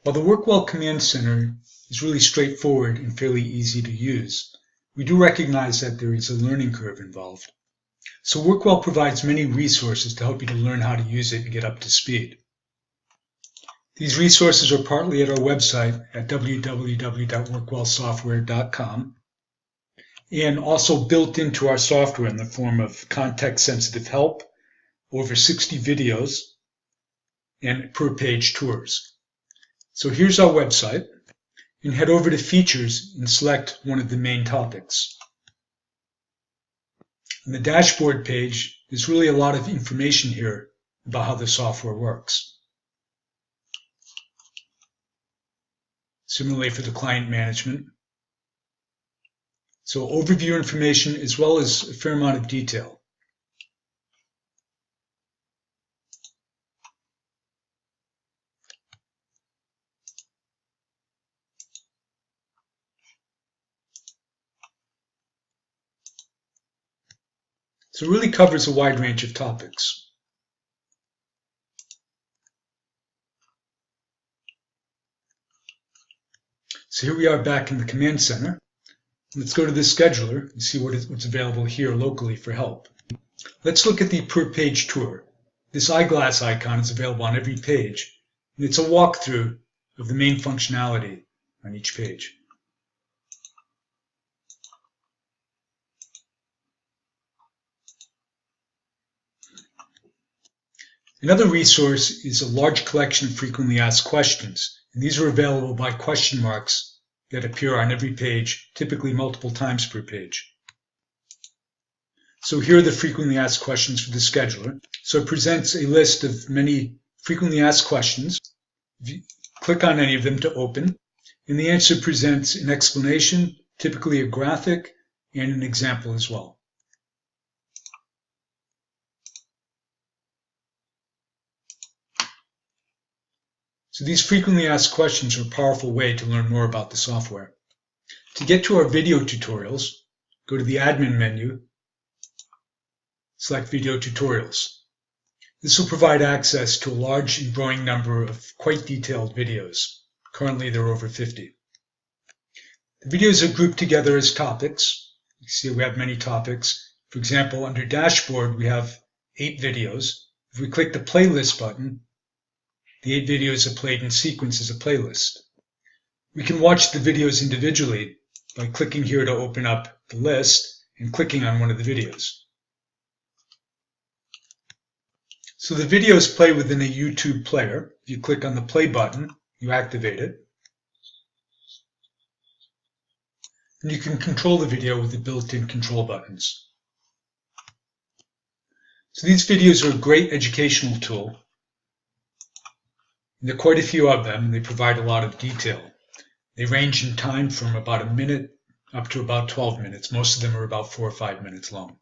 While the WorkWell Command Center is really straightforward and fairly easy to use, we do recognize that there is a learning curve involved. So WorkWell provides many resources to help you to learn how to use it and get up to speed. These resources are partly at our website at www.workwellsoftware.com and also built into our software in the form of context-sensitive help, over 60 videos, and per-page tours. So here's our website, and head over to Features and select one of the main topics. On the dashboard page, there's really a lot of information here about how the software works. Similarly for the client management. So overview information as well as a fair amount of detail. So it really covers a wide range of topics. So here we are back in the Command Center. Let's go to the scheduler and see what's available here locally for help. Let's look at the per page tour. This eyeglass icon is available on every page, and it's a walkthrough of the main functionality on each page. Another resource is a large collection of frequently asked questions, and these are available by question marks that appear on every page, typically multiple times per page. So here are the frequently asked questions for the scheduler. So it presents a list of many frequently asked questions. If you click on any of them to open, and the answer presents an explanation, typically a graphic, and an example as well. So these frequently asked questions are a powerful way to learn more about the software. To get to our video tutorials, go to the admin menu, select video tutorials. This will provide access to a large and growing number of quite detailed videos. Currently there are over 50. The videos are grouped together as topics. You see we have many topics. For example, under dashboard we have 8 videos. If we click the playlist button, the 8 videos are played in sequence as a playlist. We can watch the videos individually by clicking here to open up the list and clicking on one of the videos. So the videos play within a YouTube player. If you click on the play button, you activate it. And you can control the video with the built-in control buttons. So these videos are a great educational tool. There are quite a few of them, and they provide a lot of detail. They range in time from about a minute up to about 12 minutes. Most of them are about 4 or 5 minutes long.